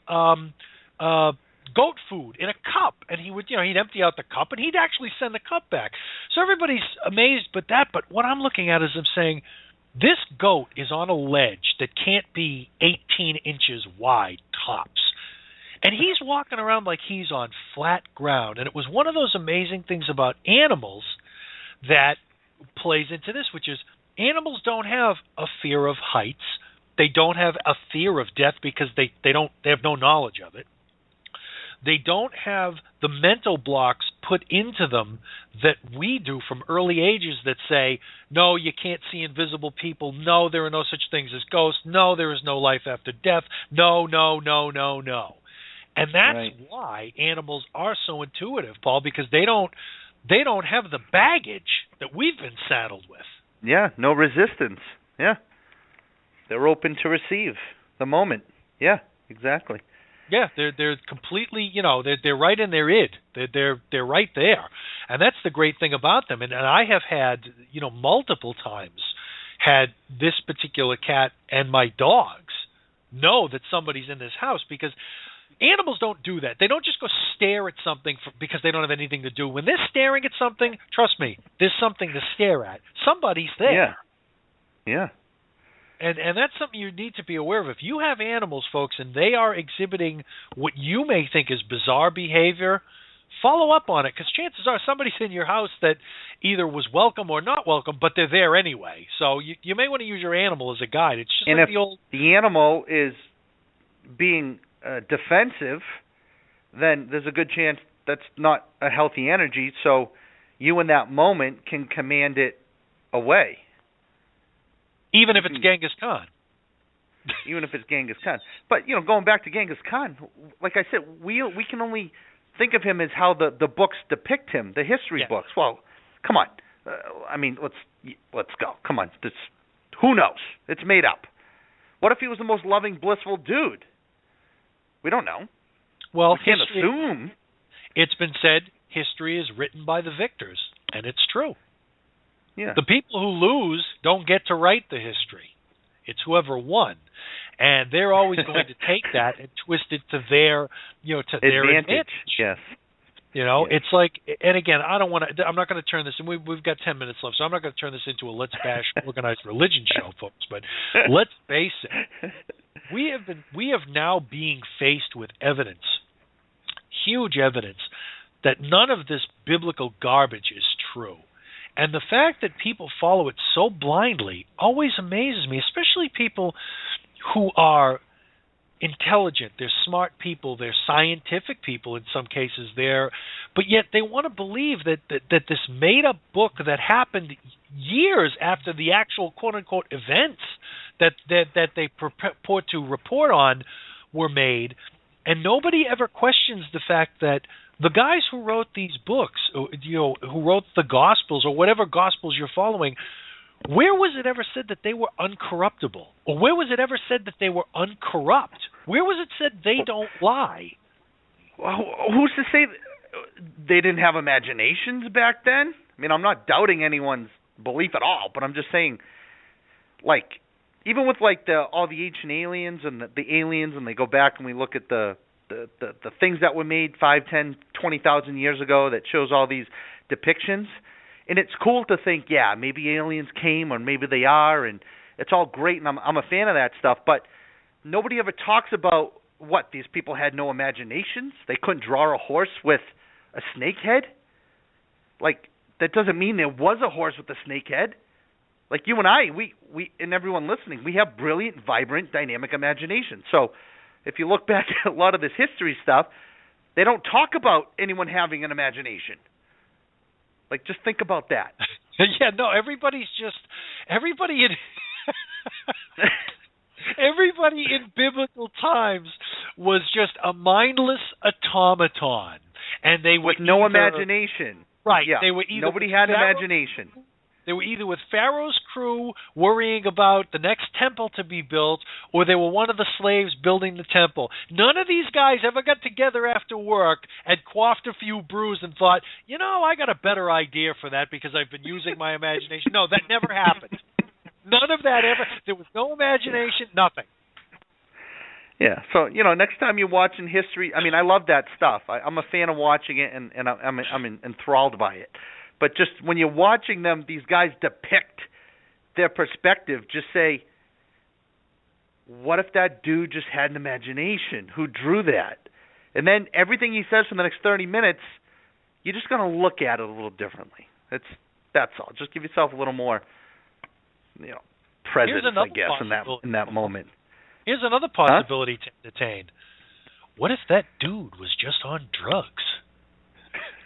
Speaker 1: goat food in a cup, and he'd empty out the cup, and he'd actually send the cup back. So everybody's amazed but what I'm looking at is I'm saying, this goat is on a ledge that can't be 18 inches wide tops, and he's walking around like he's on flat ground. And it was one of those amazing things about animals that plays into this, which is animals don't have a fear of heights. They don't have a fear of death because they have no knowledge of it. They don't have the mental blocks put into them that we do from early ages that say, no, you can't see invisible people. No, there are no such things as ghosts. No, there is no life after death. No. And that's why animals are so intuitive, Paul, because they don't have the baggage that we've been saddled with.
Speaker 2: Yeah, no resistance. Yeah. They're open to receive the moment. Yeah, exactly.
Speaker 1: Yeah, they're completely, they're right in their id. They're right there, and that's the great thing about them. And I have had, multiple times, had this particular cat and my dogs know that somebody's in this house, because animals don't do that. They don't just go stare at something because they don't have anything to do. When they're staring at something, trust me, there's something to stare at. Somebody's there.
Speaker 2: Yeah.
Speaker 1: And that's something you need to be aware of. If you have animals, folks, and they are exhibiting what you may think is bizarre behavior, follow up on it, because chances are somebody's in your house that either was welcome or not welcome, but they're there anyway. So you may want to use your animal as a guide. It's just like
Speaker 2: the animal is being defensive, then there's a good chance that's not a healthy energy, so you in that moment can command it away.
Speaker 1: Even if it's Genghis Khan.
Speaker 2: Even if it's Genghis Khan. But, going back to Genghis Khan, like I said, we can only think of him as how the books depict him, the history books. Well, come on. Let's go. Come on. Who knows? It's made up. What if he was the most loving, blissful dude? We don't know.
Speaker 1: Well,
Speaker 2: we can't assume.
Speaker 1: It's been said history is written by the victors, and it's true.
Speaker 2: Yeah.
Speaker 1: The people who lose don't get to write the history. It's whoever won. And they're always going to take that and twist it to their, their advantage.
Speaker 2: Yes.
Speaker 1: It's like, and again, I'm not going to turn this, and we've got 10 minutes left, so I'm not going to turn this into a let's bash organized religion show, folks. But let's face it, we have now being faced with evidence, huge evidence, that none of this biblical garbage is true. And the fact that people follow it so blindly always amazes me, especially people who are intelligent, they're smart people, they're scientific people in some cases, but yet they want to believe that this made-up book that happened years after the actual quote-unquote events that they purport to report on were made, and nobody ever questions the fact that the guys who wrote these books, who wrote the Gospels or whatever Gospels you're following, where was it ever said that they were uncorruptible? Or where was it ever said that they were uncorrupt? Where was it said they don't lie?
Speaker 2: Well, who's to say they didn't have imaginations back then? I mean, I'm not doubting anyone's belief at all, but I'm just saying, like, even with like all the ancient aliens and the aliens, and they go back and we look at the things that were made 5, 10, 20,000 years ago that shows all these depictions. And it's cool to think, yeah, maybe aliens came or maybe they are, and it's all great, and I'm a fan of that stuff. But nobody ever talks about what these people had no imaginations. They couldn't draw a horse with a snake head. Like, that doesn't mean there was a horse with a snake head. Like you and I, we and everyone listening, we have brilliant, vibrant, dynamic imagination. So if you look back at a lot of this history stuff, they don't talk about anyone having an imagination. Like, just think about that.
Speaker 1: Yeah, no, everybody in biblical times was just a mindless automaton, and they were
Speaker 2: with no imagination.
Speaker 1: Right.
Speaker 2: Yeah.
Speaker 1: They were either
Speaker 2: nobody had imagination.
Speaker 1: They were either with Pharaoh's crew worrying about the next temple to be built, or they were one of the slaves building the temple. None of these guys ever got together after work and quaffed a few brews and thought, I got a better idea for that because I've been using my imagination. No, that never happened. None of that ever. There was no imagination, nothing.
Speaker 2: Yeah, so, next time you're watching history, I mean, I love that stuff. I'm a fan of watching it, and I'm enthralled by it. But just when you're watching them, these guys depict their perspective, just say, what if that dude just had an imagination? Who drew that? And then everything he says for the next 30 minutes, you're just going to look at it a little differently. That's all. Just give yourself a little more, presence, I guess, in that moment.
Speaker 1: Here's another possibility to entertain. What if that dude was just on drugs?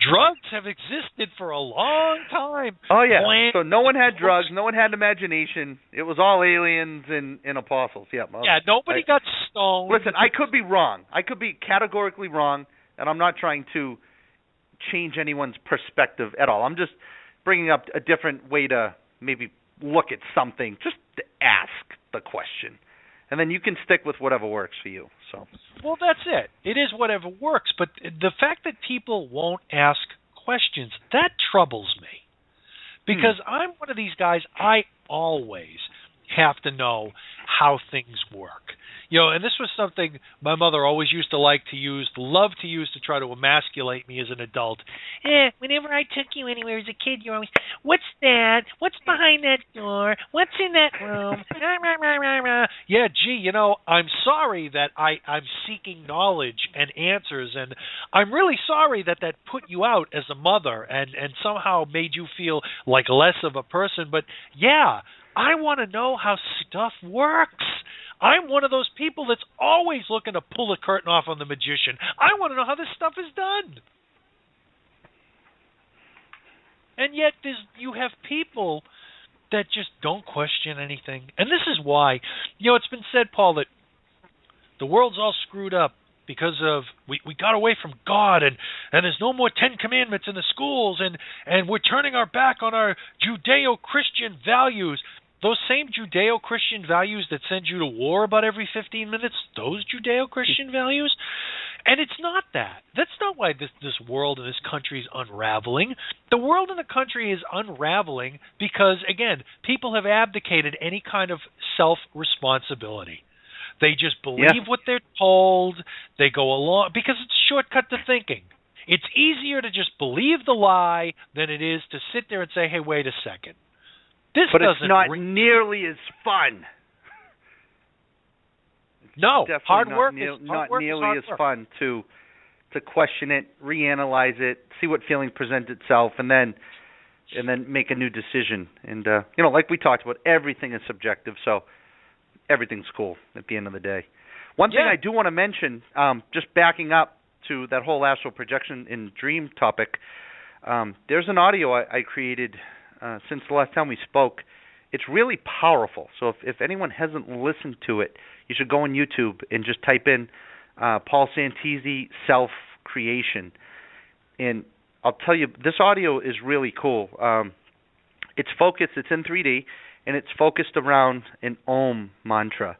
Speaker 1: Drugs have existed for a long time.
Speaker 2: Oh, yeah. So no one had drugs. No one had imagination. It was all aliens and apostles. Yeah.
Speaker 1: Yeah, nobody got stoned.
Speaker 2: Listen, I could be wrong. I could be categorically wrong, and I'm not trying to change anyone's perspective at all. I'm just bringing up a different way to maybe look at something, just to ask the question. And then you can stick with whatever works for you. So.
Speaker 1: Well, that's it. It is whatever works. But the fact that people won't ask questions, that troubles me. Because I'm one of these guys, I always have to know how things work. And this was something my mother always used to love to use to try to emasculate me as an adult. Whenever I took you anywhere as a kid, you always, what's that? What's behind that door? What's in that room? Yeah, gee, I'm sorry that I'm seeking knowledge and answers, and I'm really sorry that put you out as a mother and somehow made you feel like less of a person. But yeah, I want to know how stuff works. I'm one of those people that's always looking to pull the curtain off on the magician. I want to know how this stuff is done. And yet you have people that just don't question anything. And this is why, it's been said, Paul, that the world's all screwed up because of we got away from God, and there's no more 10 Commandments in the schools, and we're turning our back on our Judeo-Christian values. those same Judeo-Christian values that send you to war about every 15 minutes, those Judeo-Christian values. And it's not that. That's not why this world and this country is unraveling. The world and the country is unraveling because, again, people have abdicated any kind of self-responsibility. They just believe what they're told. They go along because it's a shortcut to thinking. It's easier to just believe the lie than it is to sit there and say, hey, wait a second.
Speaker 2: But it's not nearly as fun.
Speaker 1: No, hard work
Speaker 2: is
Speaker 1: fun
Speaker 2: to question it, reanalyze it, see what feeling presents itself, and then make a new decision. And like we talked about, everything is subjective, so everything's cool at the end of the day. One thing I do want to mention, just backing up to that whole astral projection and dream topic, there's an audio I created since the last time we spoke. It's really powerful. So if anyone hasn't listened to it, you should go on YouTube and just type in Paul Santisi self-creation. And I'll tell you, this audio is really cool. It's focused, it's in 3D, and it's focused around an Om mantra.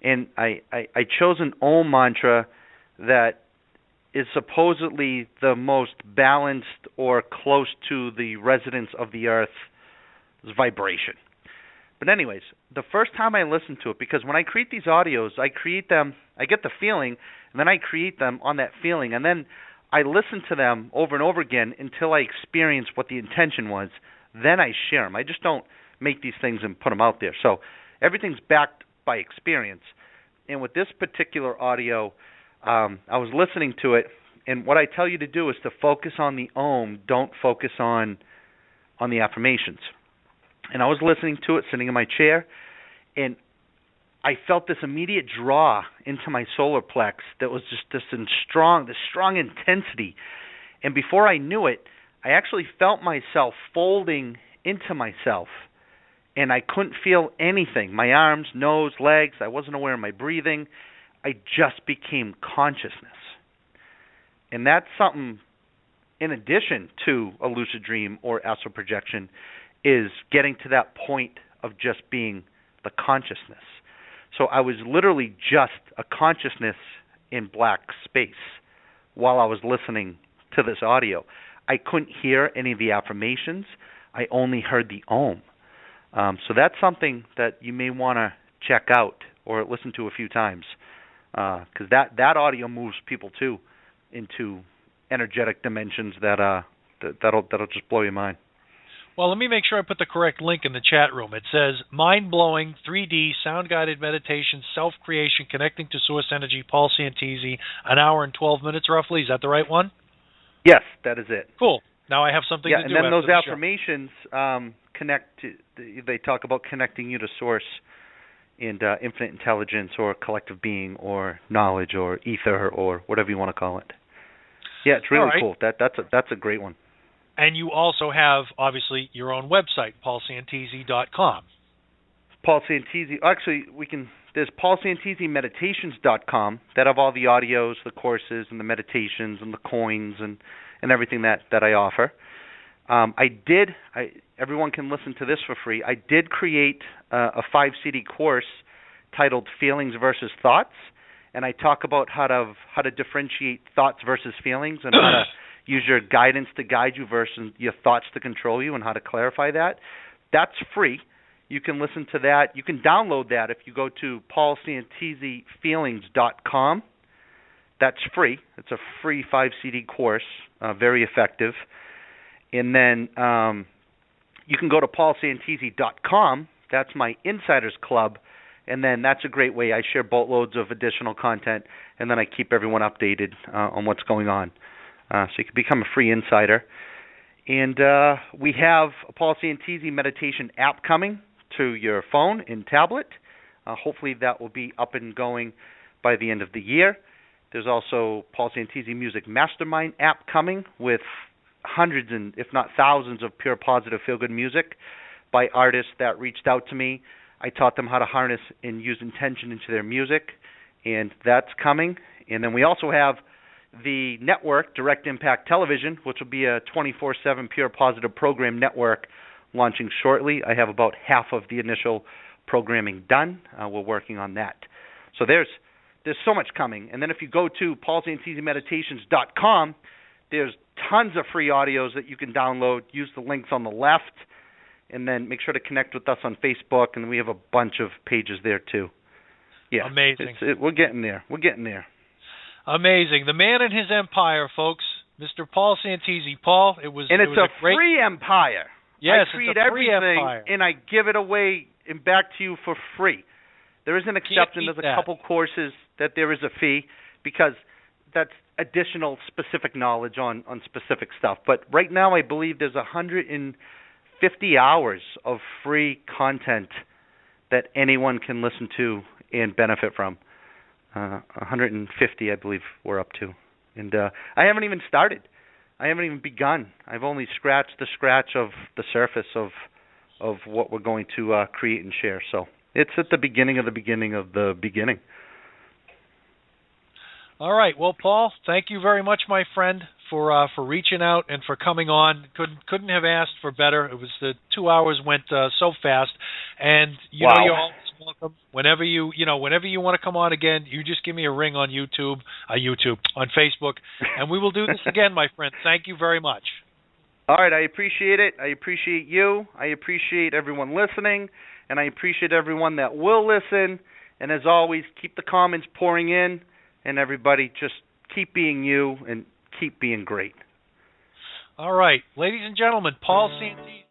Speaker 2: And I chose an Om mantra that is supposedly the most balanced or close to the resonance of the Earth's vibration. But anyways, the first time I listened to it, because when I create these audios, I create them, I get the feeling, and then I create them on that feeling, and then I listen to them over and over again until I experience what the intention was. Then I share them. I just don't make these things and put them out there. So everything's backed by experience. And with this particular audio, I was listening to it, and what I tell you to do is to focus on the Om. Don't focus on the affirmations. And I was listening to it, sitting in my chair, and I felt this immediate draw into my solar plex that was just this strong intensity. And before I knew it, I actually felt myself folding into myself, and I couldn't feel anything. My arms, nose, legs, I wasn't aware of my breathing. I just became consciousness. And that's something, in addition to a lucid dream or astral projection, is getting to that point of just being the consciousness. So I was literally just a consciousness in black space while I was listening to this audio. I couldn't hear any of the affirmations. I only heard the Om. So that's something that you may want to check out or listen to a few times, because that audio moves people too into energetic dimensions that'll just blow your mind.
Speaker 1: Well, let me make sure I put the correct link in the chat room. It says, mind-blowing, 3D, sound-guided meditation, self-creation, connecting to source energy, Paul Santisi, 1 hour and 12 minutes roughly. Is that the right one?
Speaker 2: Yes, that is it.
Speaker 1: Cool. Now I have something to do.
Speaker 2: Yeah, and then those affirmations they talk about connecting you to source and infinite intelligence or collective being or knowledge or ether or whatever you want to call it. Yeah, it's really cool. That's a great one.
Speaker 1: And you also have, obviously, your own website, paulsantisi.com.
Speaker 2: Paul Santisi. Actually, there's paulsantisimeditations.com that have all the audios, the courses, and the meditations, and the coins, and everything that I offer. Everyone can listen to this for free. I did create a 5-CD course titled Feelings versus Thoughts, and I talk about how to differentiate thoughts versus feelings and how to use your guidance to guide you versus your thoughts to control you and how to clarify that. That's free. You can listen to that. You can download that if you go to paulsantisifeelings.com. That's free. It's a free 5-CD course, very effective. And then you can go to paulsantisi.com. That's my Insiders Club. And then that's a great way. I share boatloads of additional content, and then I keep everyone updated on what's going on. So you can become a free insider. And we have a Paul Santisi meditation app coming to your phone and tablet. Hopefully that will be up and going by the end of the year. There's also Paul Santisi Music Mastermind app coming with hundreds and if not thousands of pure positive feel-good music by artists that reached out to me. I taught them how to harness and use intention into their music, and that's coming. And then we also have the network, Direct Impact Television, which will be a 24/7 pure positive program network launching shortly. I have about half of the initial programming done. We're working on that. So there's so much coming. And then if you go to paulsantisimeditations.com, there's tons of free audios that you can download. Use the links on the left, and then make sure to connect with us on Facebook, and we have a bunch of pages there too. Yeah,
Speaker 1: amazing.
Speaker 2: We're getting there. We're getting there.
Speaker 1: Amazing. The man and his empire, folks. Mr. Paul Santisi. Paul, it was
Speaker 2: a
Speaker 1: great...
Speaker 2: free empire.
Speaker 1: Yes,
Speaker 2: I create
Speaker 1: it's a free
Speaker 2: everything,
Speaker 1: empire.
Speaker 2: and I give it away and back to you for free. There is an exception. There's a couple courses that there is a fee, because that's additional specific knowledge on specific stuff. But right now I believe there's 150 hours of free content that anyone can listen to and benefit from. 150, I believe we're up to. And I haven't even started. I haven't even begun. I've only scratched the scratch of the surface of what we're going to create and share. So it's at the beginning of the beginning of the beginning.
Speaker 1: All right. Well, Paul, thank you very much, my friend, for reaching out and for coming on. Couldn't have asked for better. It was the 2 hours went so fast, and you know you're always welcome. Whenever you want to come on again, you just give me a ring on YouTube on Facebook, and we will do this again, my friend. Thank you very much.
Speaker 2: All right, I appreciate it. I appreciate you. I appreciate everyone listening, and I appreciate everyone that will listen. And as always, keep the comments pouring in. And everybody, just keep being you and keep being great.
Speaker 1: All right. Ladies and gentlemen, Paul Santisi.